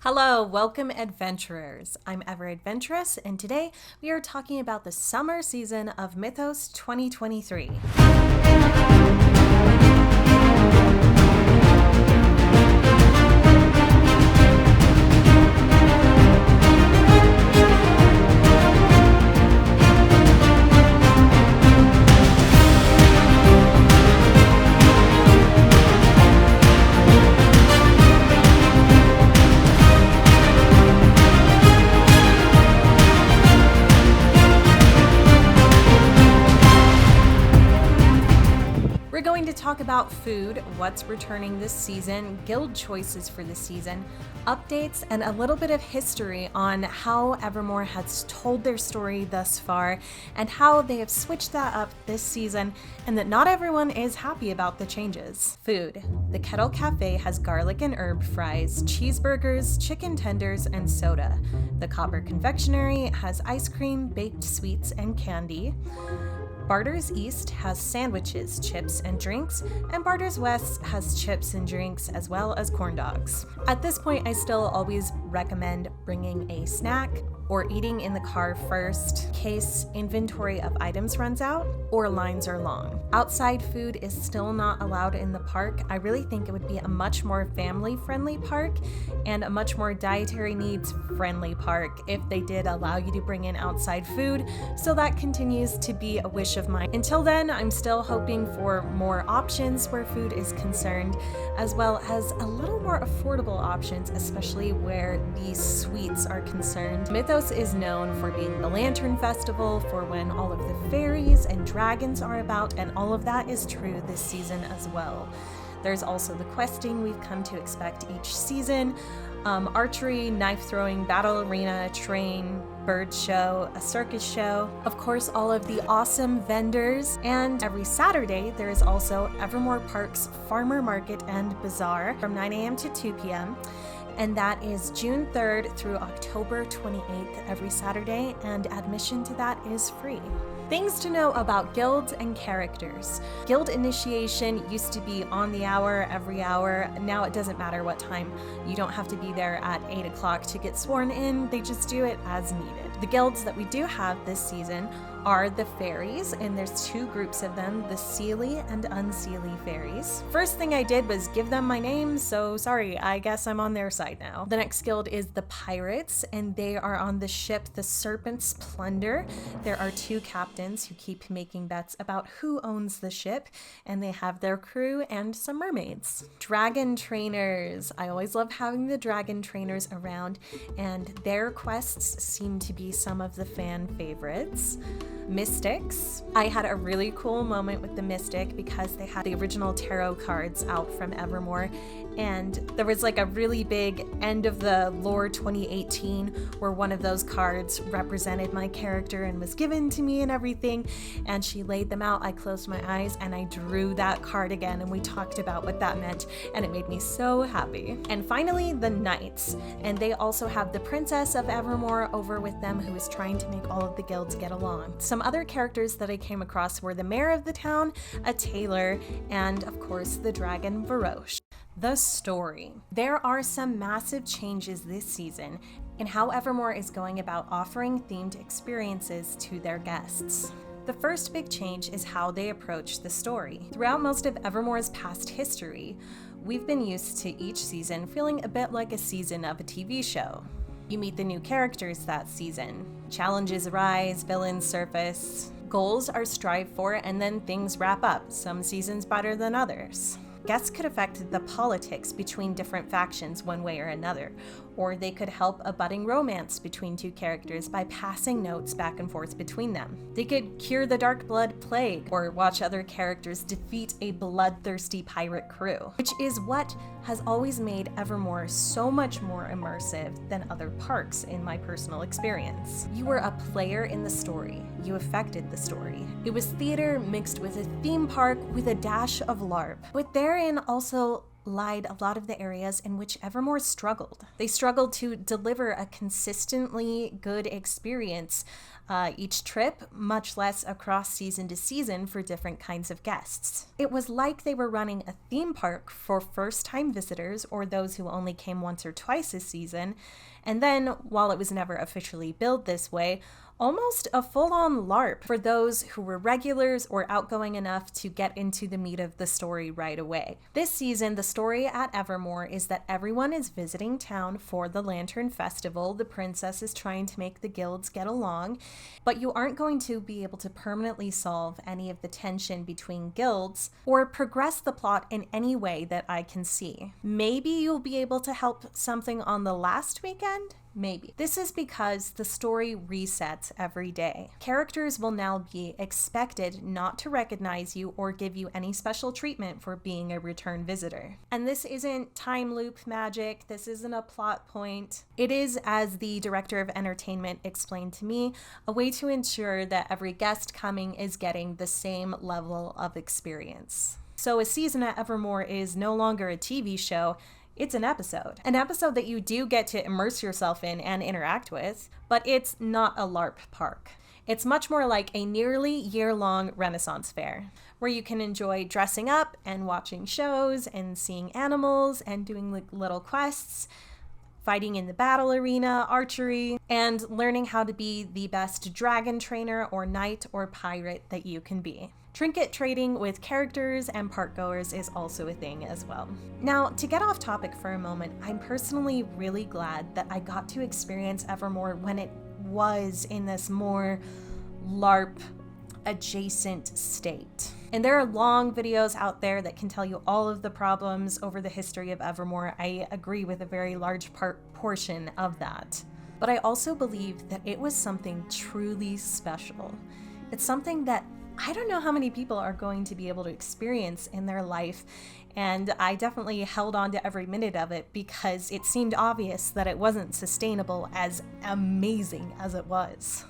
Hello, welcome adventurers. I'm Ever Adventurous, and today we are talking about the summer season of Mythos 2023. We're going to talk about food, what's returning this season, guild choices for this season, updates, and a little bit of history on how Evermore has told their story thus far and how they have switched that up this season and that not everyone is happy about the changes. Food. The Kettle Cafe has garlic and herb fries, cheeseburgers, chicken tenders, and soda. The Copper Confectionery has ice cream, baked sweets, and candy. Barter's East has sandwiches, chips, and drinks, and Barter's West has chips and drinks as well as corn dogs. At this point, I still always recommend bringing a snack or eating in the car first in case inventory of items runs out or lines are long. Outside food is still not allowed in the park. I really think it would be a much more family-friendly park and a much more dietary needs-friendly park if they did allow you to bring in outside food, so that continues to be a wish of mine. Until then, I'm still hoping for more options where food is concerned, as well as a little more affordable options, especially where these sweets are concerned. Mythos is known for being the Lantern Festival, for when all of the fairies and dragons are about, and all of that is true this season as well. There's also the questing we've come to expect each season, archery, knife throwing, battle arena, train, bird show, a circus show, of course all of the awesome vendors, and every Saturday there is also Evermore Park's Farmer Market and Bazaar from 9 a.m. to 2 p.m. And that is June 3rd through October 28th every Saturday, and admission to that is free. Things to know about guilds and characters. Guild initiation used to be on the hour, every hour. Now it doesn't matter what time. You don't have to be there at 8 o'clock to get sworn in. They just do it as needed. The guilds that we do have this season are the fairies, and there's two groups of them, the Seelie and Unseelie fairies. First thing I did was give them my name, so sorry, I guess I'm on their side now. The next guild is the Pirates, and they are on the ship the Serpent's Plunder. There are two captains who keep making bets about who owns the ship, and they have their crew and some mermaids. Dragon Trainers. I always love having the Dragon Trainers around, and their quests seem to be some of the fan favorites. Mystics. I had a really cool moment with the Mystic because they had the original tarot cards out from Evermore, and there was like a really big end of the lore 2018 where one of those cards represented my character and was given to me and everything, and she laid them out. I closed my eyes and I drew that card again, and we talked about what that meant, and it made me so happy. And finally, the Knights, and they also have the Princess of Evermore over with them, who is trying to make all of the guilds get along. Some other characters that I came across were the mayor of the town, a tailor, and of course the dragon Varoche. The story. There are some massive changes this season in how Evermore is going about offering themed experiences to their guests. The first big change is how they approach the story. Throughout most of Evermore's past history, we've been used to each season feeling a bit like a season of a TV show. You meet the new characters that season. Challenges arise, villains surface, goals are strived for, and then things wrap up, some seasons better than others. Guests could affect the politics between different factions one way or another, or they could help a budding romance between two characters by passing notes back and forth between them. They could cure the dark blood plague, or watch other characters defeat a bloodthirsty pirate crew, which is what has always made Evermore so much more immersive than other parks in my personal experience. You were a player in the story. You affected the story. It was theater mixed with a theme park with a dash of LARP, but therein also lied a lot of the areas in which Evermore struggled. They struggled to deliver a consistently good experience each trip, much less across season to season for different kinds of guests. It was like they were running a theme park for first-time visitors or those who only came once or twice a season, and then, while it was never officially billed this way, almost a full-on LARP for those who were regulars or outgoing enough to get into the meat of the story right away. This season, the story at Evermore is that everyone is visiting town for the Lantern Festival. The princess is trying to make the guilds get along, but you aren't going to be able to permanently solve any of the tension between guilds or progress the plot in any way that I can see. Maybe you'll be able to help something on the last weekend? Maybe. This is because the story resets every day. Characters will now be expected not to recognize you or give you any special treatment for being a return visitor. And this isn't time loop magic. This isn't a plot point. It is, as the director of entertainment explained to me, a way to ensure that every guest coming is getting the same level of experience. So a season at Evermore is no longer a TV show. It's an episode that you do get to immerse yourself in and interact with, but it's not a LARP park. It's much more like a nearly year-long Renaissance fair, where you can enjoy dressing up and watching shows and seeing animals and doing little quests, fighting in the battle arena, archery, and learning how to be the best dragon trainer or knight or pirate that you can be. Trinket trading with characters and parkgoers is also a thing as well. Now, to get off topic for a moment, I'm personally really glad that I got to experience Evermore when it was in this more LARP adjacent state. And there are long videos out there that can tell you all of the problems over the history of Evermore. I agree with a very large portion of that. But I also believe that it was something truly special. It's something that I don't know how many people are going to be able to experience in their life, and I definitely held on to every minute of it because it seemed obvious that it wasn't sustainable as amazing as it was.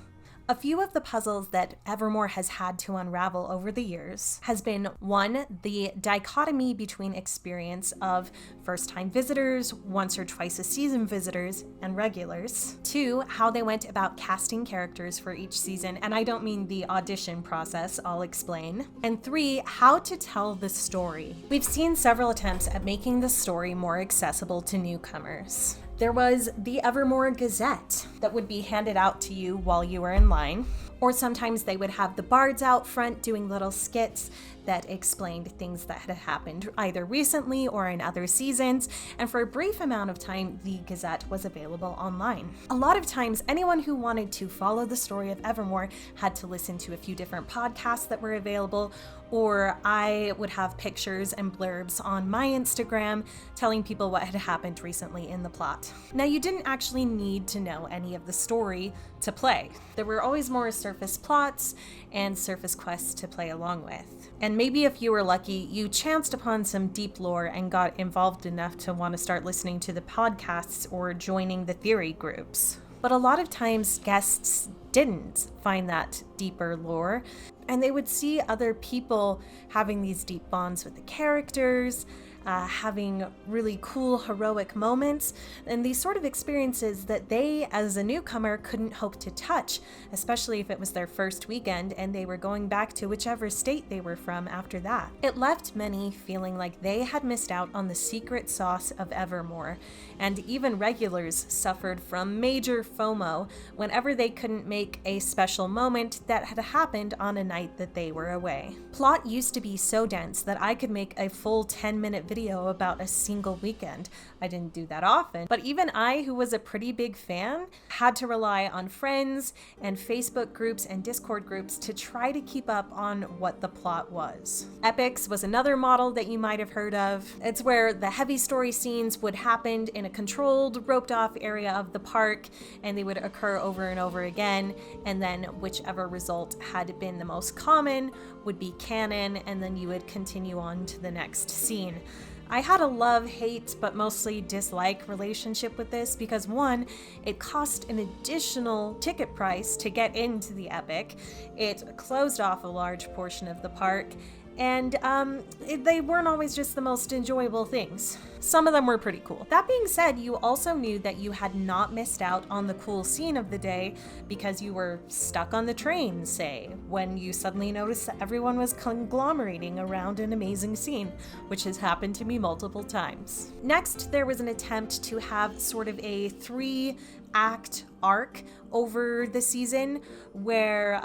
A few of the puzzles that Evermore has had to unravel over the years has been 1, the dichotomy between experience of first-time visitors, once or twice a season visitors, and regulars. 2, how they went about casting characters for each season, and I don't mean the audition process, I'll explain. And 3, how to tell the story. We've seen several attempts at making the story more accessible to newcomers. There was the Evermore Gazette that would be handed out to you while you were in line, or sometimes they would have the bards out front doing little skits that explained things that had happened either recently or in other seasons, and for a brief amount of time, the Gazette was available online. A lot of times, anyone who wanted to follow the story of Evermore had to listen to a few different podcasts that were available, or I would have pictures and blurbs on my Instagram telling people what had happened recently in the plot. Now, you didn't actually need to know any of the story to play. There were always more surface plots and surface quests to play along with. And maybe if you were lucky, you chanced upon some deep lore and got involved enough to want to start listening to the podcasts or joining the theory groups. But a lot of times guests didn't find that deeper lore, and they would see other people having these deep bonds with the characters, having really cool heroic moments, and these sort of experiences that they, as a newcomer, couldn't hope to touch, especially if it was their first weekend and they were going back to whichever state they were from after that. It left many feeling like they had missed out on the secret sauce of Evermore, and even regulars suffered from major FOMO whenever they couldn't make a special moment that had happened on a night that they were away. Plot used to be so dense that I could make a full 10-minute video about a single weekend. I didn't do that often, but even I, who was a pretty big fan, had to rely on friends and Facebook groups and Discord groups to try to keep up on what the plot was. Epics was another model that you might have heard of. It's where the heavy story scenes would happen in a controlled, roped-off area of the park, and they would occur over and over again, and then whichever result had been the most common would be canon, and then you would continue on to the next scene. I had a love-hate, but mostly dislike relationship with this because 1, it cost an additional ticket price to get into the epic. It closed off a large portion of the park, And they weren't always just the most enjoyable things. Some of them were pretty cool. That being said, you also knew that you had not missed out on the cool scene of the day because you were stuck on the train, say, when you suddenly noticed that everyone was conglomerating around an amazing scene, which has happened to me multiple times. Next, there was an attempt to have sort of a 3-act arc over the season where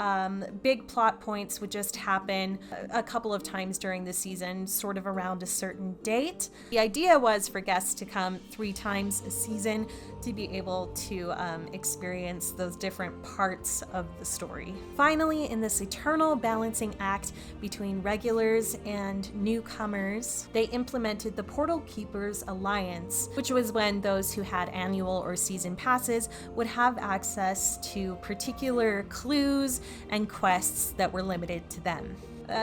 big plot points would just happen a couple of times during the season, sort of around a certain date. The idea was for guests to come 3 times a season to be able to experience those different parts of the story. Finally, in this eternal balancing act between regulars and newcomers, they implemented the Portal Keepers Alliance, which was when those who had annual or season passes would have access to particular clues and quests that were limited to them.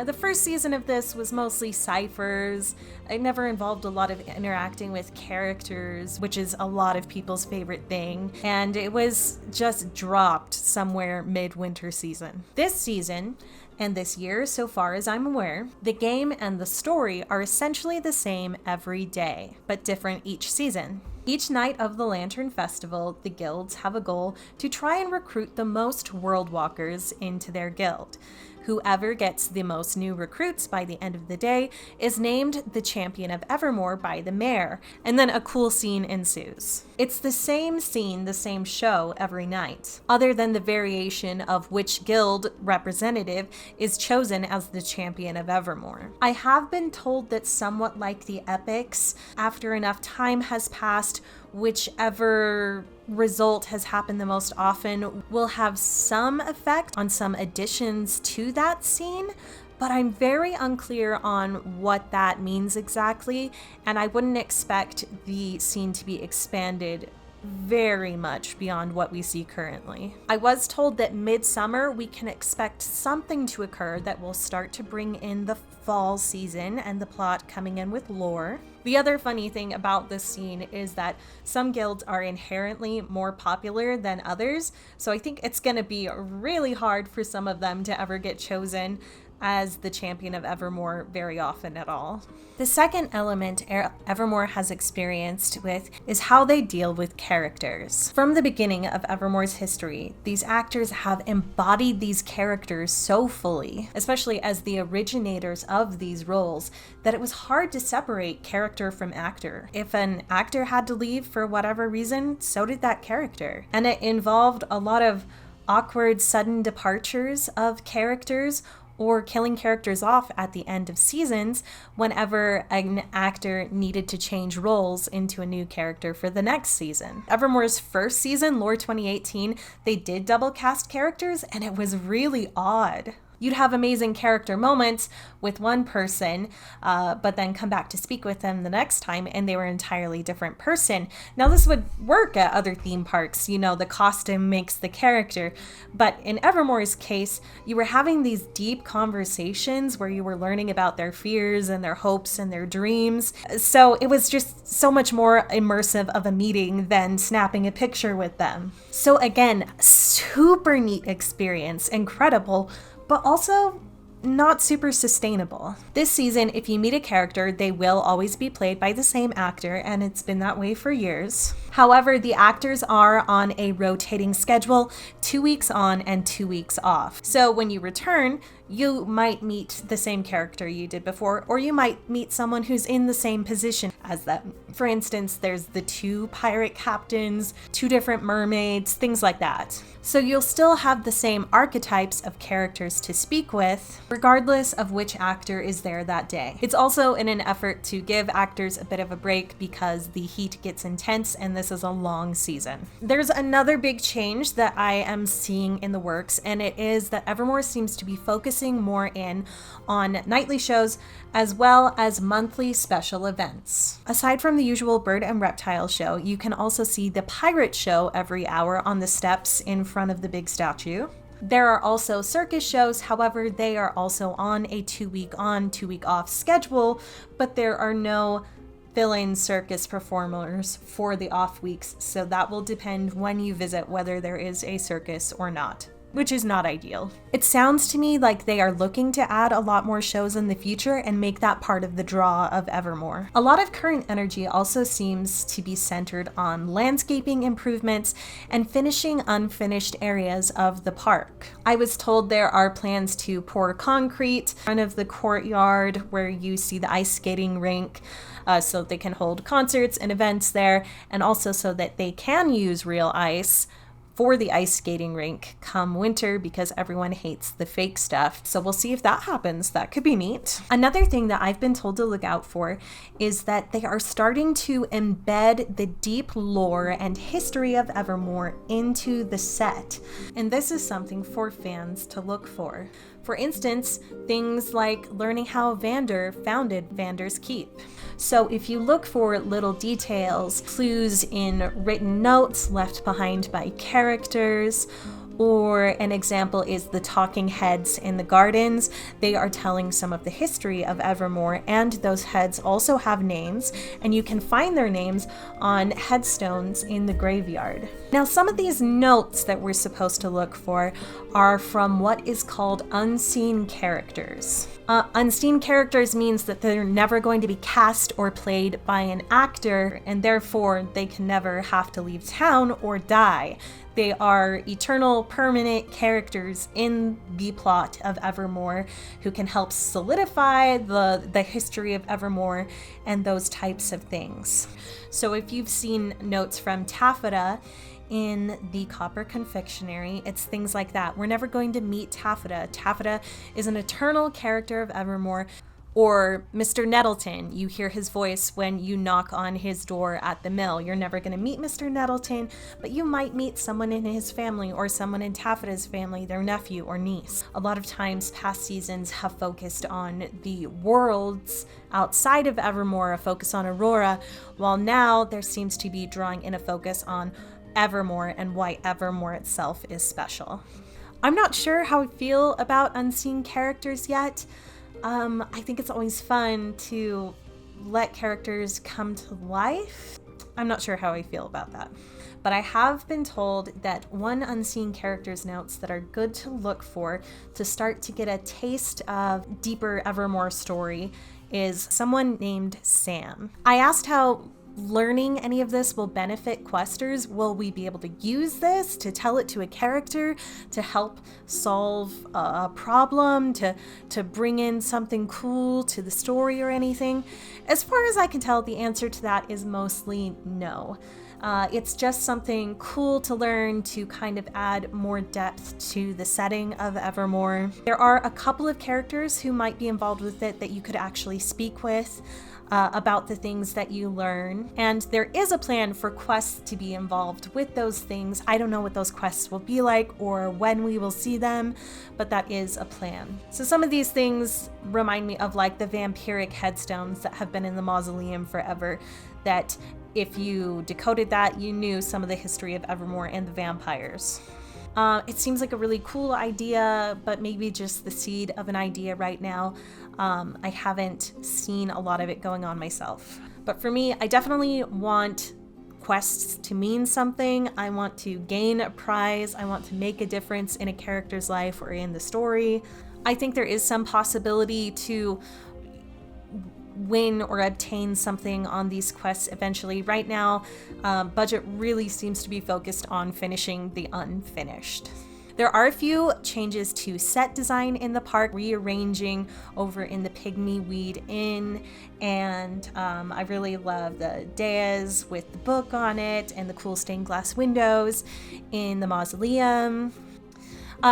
The first season of this was mostly ciphers. It never involved a lot of interacting with characters, which is a lot of people's favorite thing, and it was just dropped somewhere mid-winter season. This season, and this year, so far as I'm aware, the game and the story are essentially the same every day, but different each season. Each night of the Lantern Festival, the guilds have a goal to try and recruit the most world walkers into their guild. Whoever gets the most new recruits by the end of the day is named the champion of Evermore by the mayor, and then a cool scene ensues. It's the same scene, the same show every night, other than the variation of which guild representative is chosen as the champion of Evermore. I have been told that somewhat like the epics, after enough time has passed, whichever result has happened the most often will have some effect on some additions to that scene, but I'm very unclear on what that means exactly, and I wouldn't expect the scene to be expanded very much beyond what we see currently. I was told that midsummer we can expect something to occur that will start to bring in the fall season and the plot coming in with lore. The other funny thing about this scene is that some guilds are inherently more popular than others, so I think it's going to be really hard for some of them to ever get chosen as the champion of Evermore very often at all. The second element Evermore has experienced with is how they deal with characters. From the beginning of Evermore's history, these actors have embodied these characters so fully, especially as the originators of these roles, that it was hard to separate character from actor. If an actor had to leave for whatever reason, so did that character. And it involved a lot of awkward, sudden departures of characters, or killing characters off at the end of seasons whenever an actor needed to change roles into a new character for the next season. Evermore's first season, Lore 2018, they did double cast characters, and it was really odd. You'd have amazing character moments with one person, but then come back to speak with them the next time and they were an entirely different person. Now this would work at other theme parks, you know, the costume makes the character, but in Evermore's case, you were having these deep conversations where you were learning about their fears and their hopes and their dreams. So it was just so much more immersive of a meeting than snapping a picture with them. So again, super neat experience, incredible, but also not super sustainable. This season, if you meet a character, they will always be played by the same actor, and it's been that way for years. However, the actors are on a rotating schedule, 2 weeks on and 2 weeks off. So when you return, you might meet the same character you did before, or you might meet someone who's in the same position as them. For instance, there's the 2 pirate captains, 2 different mermaids, things like that. So you'll still have the same archetypes of characters to speak with, regardless of which actor is there that day. It's also in an effort to give actors a bit of a break because the heat gets intense and this is a long season. There's another big change that I am seeing in the works, and it is that Evermore seems to be focusing more in on nightly shows as well as monthly special events. Aside from the usual bird and reptile show, you can also see the pirate show every hour on the steps in front of the big statue. There are also circus shows, however, they are also on a 2-week on, 2-week off schedule, but there are no fill-in circus performers for the off weeks, so that will depend when you visit whether there is a circus or not. which is not ideal. It sounds to me like they are looking to add a lot more shows in the future and make that part of the draw of Evermore. A lot of current energy also seems to be centered on landscaping improvements and finishing unfinished areas of the park. I was told there are plans to pour concrete in front of the courtyard where you see the ice skating rink, so they can hold concerts and events there, and also so that they can use real ice for the ice skating rink come winter, because everyone hates the fake stuff. So we'll see if that happens. That could be neat. Another thing that I've been told to look out for is that they are starting to embed the deep lore and history of Evermore into the set. And this is something for fans to look for. For instance, things like learning how Vander founded Vander's Keep. So if you look for little details, clues in written notes left behind by characters, or an example is the talking heads in the gardens. They are telling some of the history of Evermore, and those heads also have names, and you can find their names on headstones in the graveyard. Now, some of these notes that we're supposed to look for are from what is called unseen characters. Unseen characters means that they're never going to be cast or played by an actor, and therefore they can never have to leave town or die. They are eternal, permanent characters in the plot of Evermore who can help solidify the history of Evermore and those types of things. So if you've seen notes from Taffeta in the Copper Confectionery, it's things like that. We're never going to meet Taffeta. Taffeta is an eternal character of Evermore. Or Mr. Nettleton, you hear his voice when you knock on his door at the mill. You're never going to meet Mr. Nettleton, but you might meet someone in his family or someone in Taffeta's family, their nephew or niece. A lot of times past seasons have focused on the worlds outside of Evermore, a focus on Aurora, while now there seems to be drawing in a focus on Evermore and why Evermore itself is special. I'm not sure how I feel about unseen characters yet. I think it's always fun to let characters come to life. I'm not sure how I feel about that. But I have been told that one unseen character's notes that are good to look for to start to get a taste of deeper Evermore story is someone named Sam. I asked how learning any of this will benefit questers. Will we be able to use this to tell it to a character, to help solve a problem, to bring in something cool to the story or anything? As far as I can tell, the answer to that is mostly no. It's just something cool to learn to kind of add more depth to the setting of Evermore. There are a couple of characters who might be involved with it that you could actually speak with about the things that you learn. And there is a plan for quests to be involved with those things. I don't know what those quests will be like or when we will see them, but that is a plan. So some of these things remind me of like the vampiric headstones that have been in the mausoleum forever, that if you decoded that, you knew some of the history of Evermore and the vampires. It seems like a really cool idea, but maybe just the seed of an idea right now. I haven't seen a lot of it going on myself. But for me, I definitely want quests to mean something. I want to gain a prize. I want to make a difference in a character's life or in the story. I think there is some possibility to win or obtain something on these quests eventually. Right now, budget really seems to be focused on finishing the unfinished. There are a few changes to set design in the park, rearranging over in the Pygmy Weed Inn, and I really love the dais with the book on it and the cool stained glass windows in the mausoleum.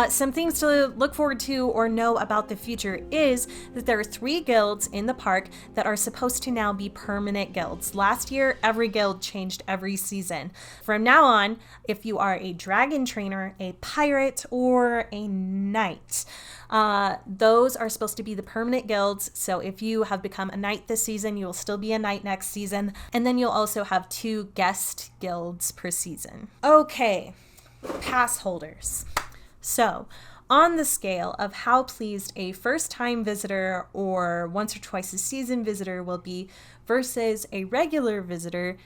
Some things to look forward to or know about the future is that there are 3 guilds in the park that are supposed to now be permanent guilds. Last year, every guild changed every season. From now on, if you are a dragon trainer, a pirate, or a knight, those are supposed to be the permanent guilds. So if you have become a knight this season, you will still be a knight next season. And then you'll also have 2 guest guilds per season. Okay, pass holders. So, on the scale of how pleased a first-time visitor or once or twice a season visitor will be versus a regular visitor,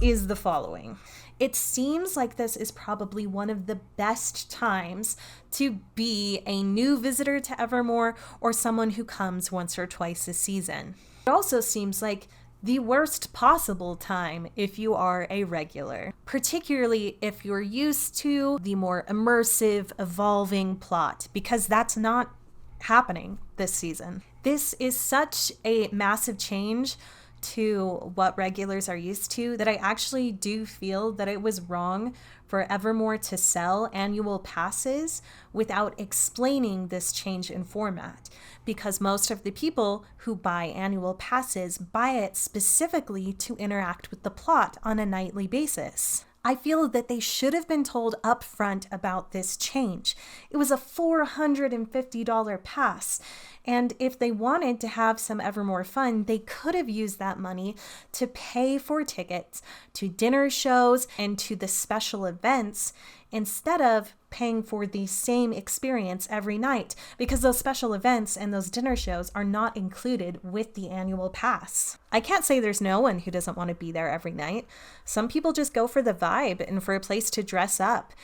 is the following. It seems like this is probably one of the best times to be a new visitor to Evermore or someone who comes once or twice a season. It also seems like the worst possible time if you are a regular, particularly if you're used to the more immersive, evolving plot, because that's not happening this season. This is such a massive change to what regulars are used to that I actually do feel that it was wrong for Evermore to sell annual passes without explaining this change in format, because most of the people who buy annual passes buy it specifically to interact with the plot on a nightly basis. I feel that they should have been told upfront about this change. It was a $450 pass, and if they wanted to have some Evermore fun, they could have used that money to pay for tickets to dinner shows and to the special events instead of paying for the same experience every night, because those special events and those dinner shows are not included with the annual pass. I can't say there's no one who doesn't want to be there every night. Some people just go for the vibe and for a place to dress up.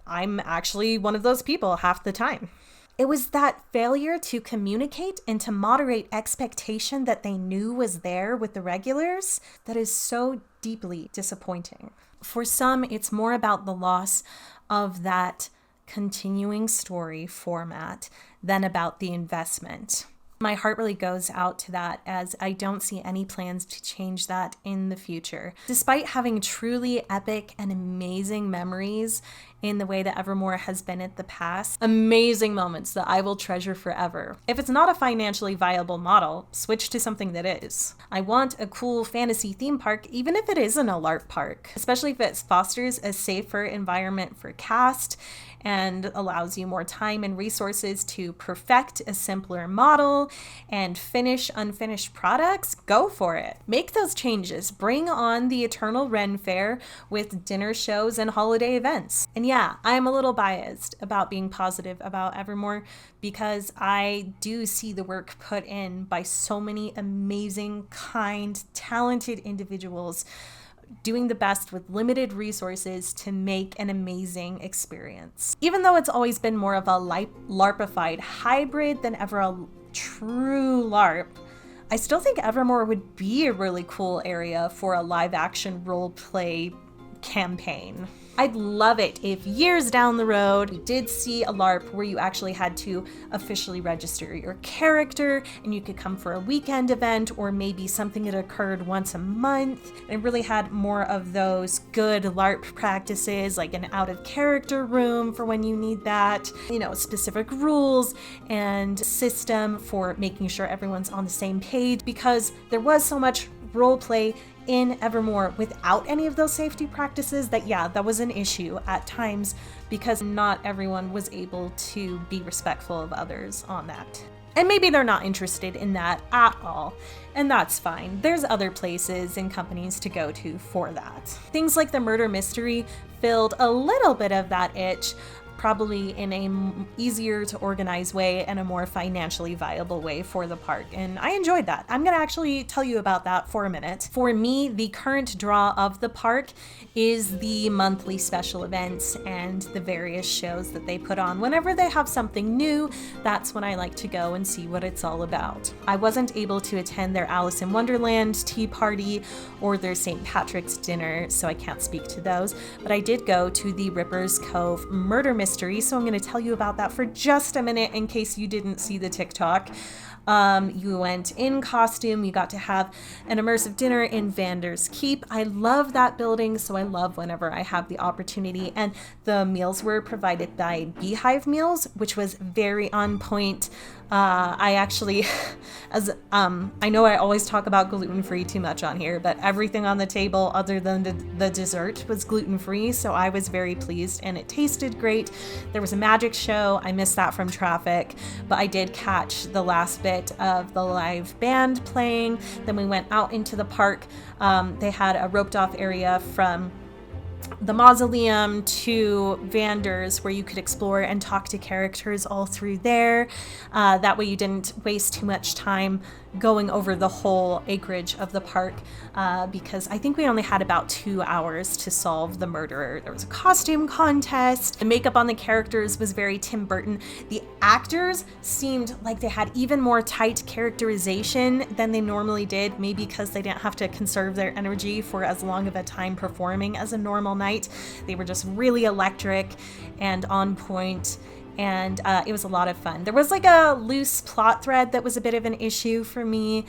I'm actually one of those people half the time. It was that failure to communicate and to moderate expectation that they knew was there with the regulars that is so deeply disappointing. For some, it's more about the loss of that continuing story format than about the investment. My heart really goes out to that, as I don't see any plans to change that in the future. Despite having truly epic and amazing memories in the way that Evermore has been in the past, amazing moments that I will treasure forever. If it's not a financially viable model, switch to something that is. I want a cool fantasy theme park, even if it isn't a LARP park, especially if it fosters a safer environment for cast and allows you more time and resources to perfect a simpler model and finish unfinished products. Go for it. Make those changes. Bring on the Eternal Ren Fair with dinner shows and holiday events. And yeah, I'm a little biased about being positive about Evermore because I do see the work put in by so many amazing, kind, talented individuals doing the best with limited resources to make an amazing experience. Even though it's always been more of a LARPified hybrid than ever a true LARP, I still think Evermore would be a really cool area for a live action role play campaign. I'd love it if years down the road we did see a LARP where you actually had to officially register your character and you could come for a weekend event, or maybe something that occurred once a month and really had more of those good LARP practices, like an out of character room for when you need that, specific rules and system for making sure everyone's on the same page, because there was so much role play in Evermore without any of those safety practices that was an issue at times, because not everyone was able to be respectful of others on that. And maybe they're not interested in that at all, and that's fine. There's other places and companies to go to for that. Things like the murder mystery filled a little bit of that itch, probably in a easier to organize way and a more financially viable way for the park. And I enjoyed that. I'm going to actually tell you about that for a minute. For me, the current draw of the park is the monthly special events and the various shows that they put on. Whenever they have something new, that's when I like to go and see what it's all about. I wasn't able to attend their Alice in Wonderland tea party or their St. Patrick's dinner, so I can't speak to those, but I did go to the Ripper's Cove murder mystery, so I'm going to tell you about that for just a minute in case you didn't see the TikTok. You went in costume, you got to have an immersive dinner in Vander's Keep. I love that building, so I love whenever I have the opportunity, and the meals were provided by Beehive Meals, which was very on point. I actually, I know I always talk about gluten-free too much on here, but everything on the table other than the dessert was gluten-free, so I was very pleased, and it tasted great. There was a magic show. I missed that from traffic, but I did catch the last bit of the live band playing. Then we went out into the park. They had a roped-off area from the mausoleum to Vander's where you could explore and talk to characters all through there. That way you didn't waste too much time going over the whole acreage of the park because I think we only had about 2 hours to solve the murderer. There was a costume contest. The makeup on the characters was very Tim Burton. The actors seemed like they had even more tight characterization than they normally did, maybe because they didn't have to conserve their energy for as long of a time performing as a normal night. They were just really electric and on point. And it was a lot of fun. There was like a loose plot thread that was a bit of an issue for me.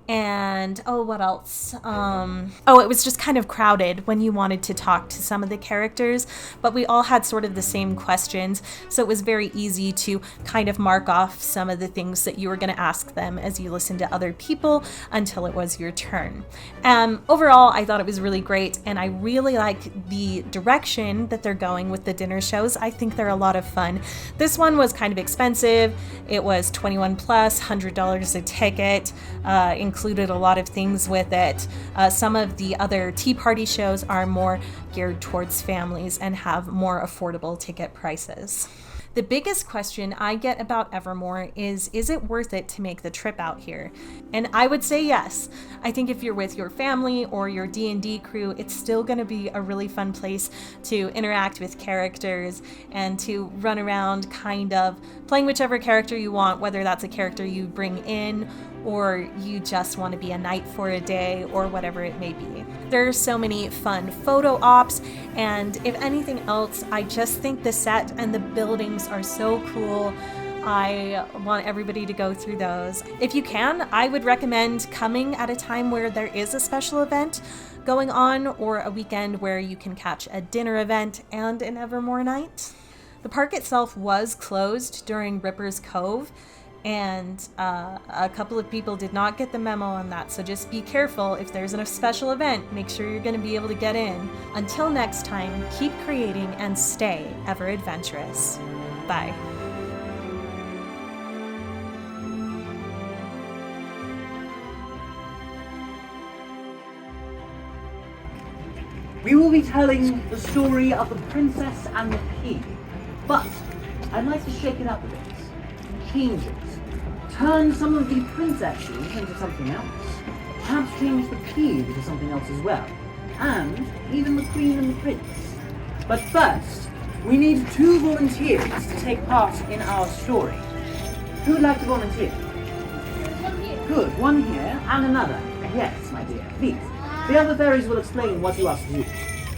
And what else? It was just kind of crowded when you wanted to talk to some of the characters, but we all had sort of the same questions, so it was very easy to kind of mark off some of the things that you were going to ask them as you listened to other people until it was your turn. Overall, I thought it was really great, and I really like the direction that they're going with the dinner shows. I think they're a lot of fun. This one was kind of expensive. It was 21 plus, $100 a ticket, included a lot of things with it. Some of the other tea party shows are more geared towards families and have more affordable ticket prices. The biggest question I get about Evermore is it worth it to make the trip out here? And I would say yes. I think if you're with your family or your D&D crew, it's still going to be a really fun place to interact with characters and to run around kind of playing whichever character you want, whether that's a character you bring in or you just want to be a knight for a day or whatever it may be. There are so many fun photo ops, and if anything else, I just think the set and the buildings are so cool. I want everybody to go through those. If you can, I would recommend coming at a time where there is a special event going on or a weekend where you can catch a dinner event and an Evermore night. The park itself was closed during Ripper's Cove, and a couple of people did not get the memo on that, so just be careful. If there's a special event, make sure you're going to be able to get in. Until next time, keep creating and stay ever adventurous. Bye. We will be telling the story of the princess and the pea, but I'd like to shake it up a bit, change it, turn some of the princesses into something else, perhaps change the pea into something else as well, and even the queen and the prince. But first, we need 2 volunteers to take part in our story. Who would like to volunteer? One here. Good, one here and another. Yes, my dear, please. The other fairies will explain what you are to do.